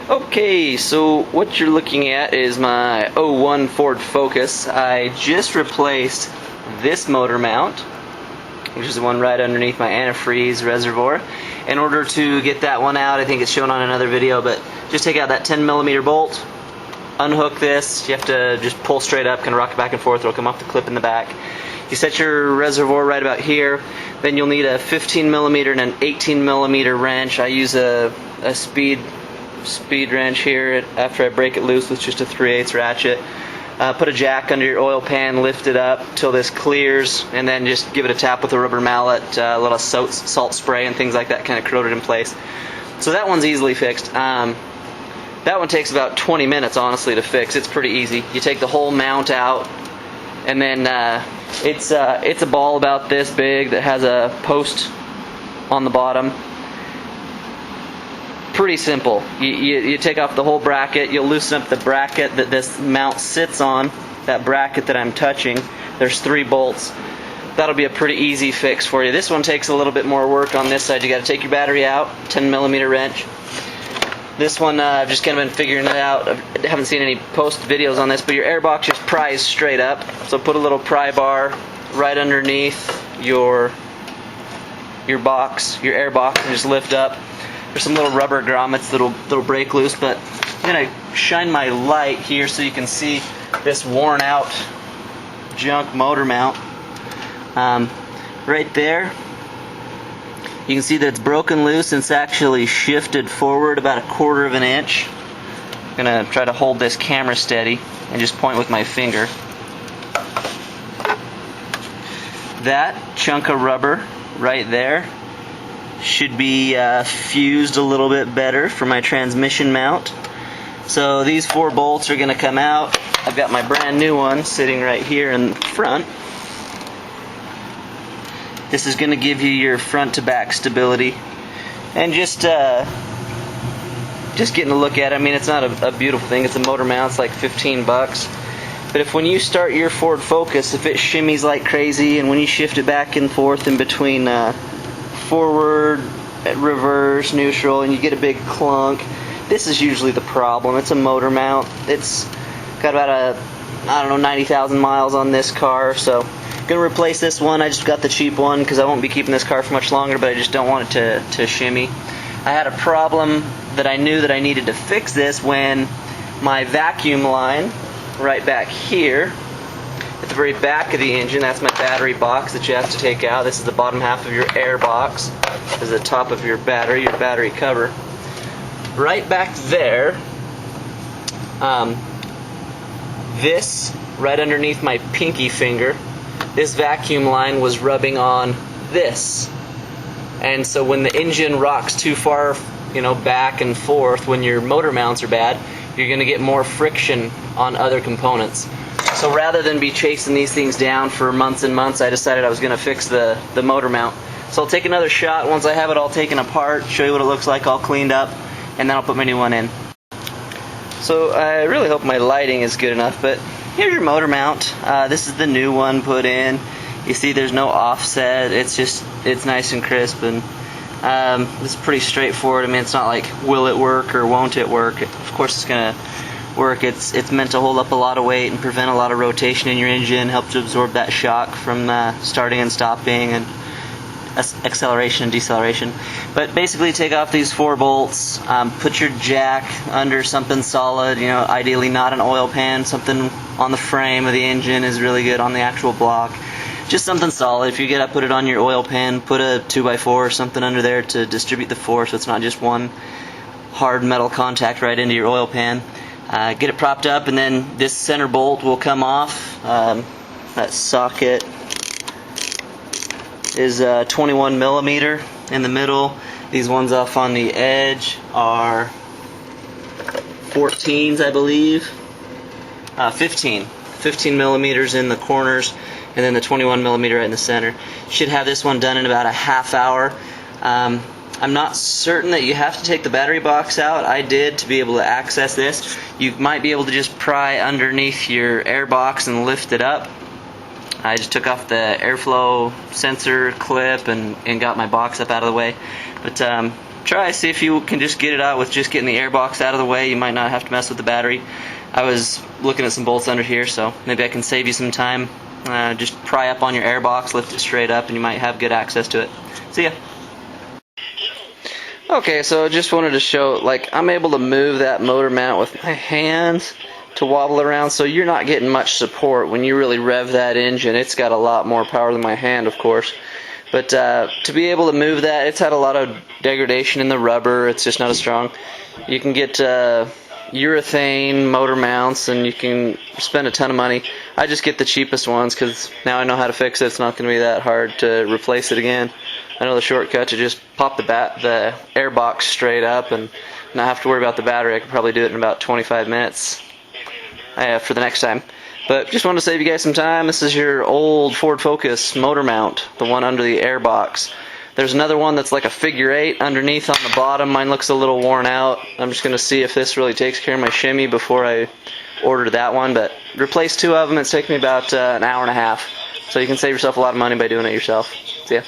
Okay, so what you're looking at is my '01 Ford Focus. I just replaced this motor mount, which is the one right underneath my antifreeze reservoir. In order to get that one out, I think it's shown on another video, but just take out that 10mm bolt, unhook this. You have to just pull straight up, kind of rock it back and forth. It'll come off the clip in the back. You set your reservoir right about here. Then you'll need a 15mm and an 18mm wrench. I use a speed wrench here after I break it loose with just a 3/8 ratchet. Put a jack under your oil pan, lift it up till this clears, and then just give it a tap with a rubber mallet, a little salt spray and things like that, kind of corrode it in place. So that one's easily fixed. That one takes about 20 minutes, honestly, to fix. It's pretty easy. You take the whole mount out, and then it's a ball about this big that has a post on the bottom. Pretty simple. You take off the whole bracket. You'll loosen up the bracket that this mount sits on, that bracket that I'm touching. There's 3 bolts. That'll be a pretty easy fix for you. This one takes a little bit more work on this side. You got to take your battery out, 10mm wrench. This one, I've just kind of been figuring it out. I haven't seen any post videos on this, but your air box just pries straight up. So put a little pry bar right underneath your box, your air box, and just lift up. There's some little rubber grommets that'll break loose, but I'm gonna shine my light here so you can see this worn out junk motor mount. Right there, you can see that it's broken loose and it's actually shifted forward about 1/4 of an inch. I'm gonna try to hold this camera steady and just point with my finger. That chunk of rubber right there should be fused a little bit better for my transmission mount. So these 4 bolts are going to come out. I've got my brand new one sitting right here in front. This is going to give you your front to back stability. And just getting a look at it, I mean, it's not a beautiful thing. It's a motor mount. It's like 15 bucks. But if when you start your Ford Focus, if it shimmies like crazy, and when you shift it back and forth in between forward, reverse, neutral, and you get a big clunk, this is usually the problem. It's a motor mount. It's got about 90,000 miles on this car, so I'm gonna replace this one. I just got the cheap one because I won't be keeping this car for much longer, but I just don't want it to shimmy. I had a problem that I knew that I needed to fix this when my vacuum line right back here at the very back of the engine, that's my battery box that you have to take out. This is the bottom half of your air box. This is the top of your battery cover. Right back there, this, right underneath my pinky finger, this vacuum line was rubbing on this. And so when the engine rocks too far, back and forth, when your motor mounts are bad, you're going to get more friction on other components. So rather than be chasing these things down for months and months, I decided I was going to fix the motor mount. So I'll take another shot once I have it all taken apart, show you what it looks like all cleaned up, and then I'll put my new one in. So I really hope my lighting is good enough, but here's your motor mount. This is the new one put in. You see there's no offset. It's nice and crisp, and it's pretty straightforward. I mean, it's not like will it work or won't it work. Of course it's going to work. It's meant to hold up a lot of weight and prevent a lot of rotation in your engine, help to absorb that shock from starting and stopping and acceleration and deceleration. But basically take off these 4 bolts, put your jack under something solid, ideally not an oil pan. Something on the frame of the engine is really good, on the actual block. Just something solid. If you get up, put it on your oil pan, put a 2x4 or something under there to distribute the force so it's not just one hard metal contact right into your oil pan. Get it propped up, and then this center bolt will come off. That socket is 21mm in the middle. These ones off on the edge are 14s, I believe. 15mm in the corners, and then the 21mm right in the center. Should have this one done in about a half hour. I'm not certain that you have to take the battery box out. I did to be able to access this. You might be able to just pry underneath your air box and lift it up. I just took off the airflow sensor clip and got my box up out of the way. But try, see if you can just get it out with just getting the airbox out of the way. You might not have to mess with the battery. I was looking at some bolts under here, so maybe I can save you some time. Just pry up on your airbox, lift it straight up, and you might have good access to it. See ya. Okay, so I just wanted to show, like, I'm able to move that motor mount with my hands to wobble around, so you're not getting much support when you really rev that engine. It's got a lot more power than my hand, of course. But to be able to move that, it's had a lot of degradation in the rubber. It's just not as strong. You can get urethane motor mounts, and you can spend a ton of money. I just get the cheapest ones because now I know how to fix it. It's not going to be that hard to replace it again. I know the shortcut to just pop the airbox straight up and not have to worry about the battery. I could probably do it in about 25 minutes for the next time. But just wanted to save you guys some time. This is your old Ford Focus motor mount, the one under the airbox. There's another one that's like a figure 8 underneath on the bottom. Mine looks a little worn out. I'm just going to see if this really takes care of my shimmy before I order that one. But replace 2 of them. It's taken me about an hour and a half. So you can save yourself a lot of money by doing it yourself. See ya.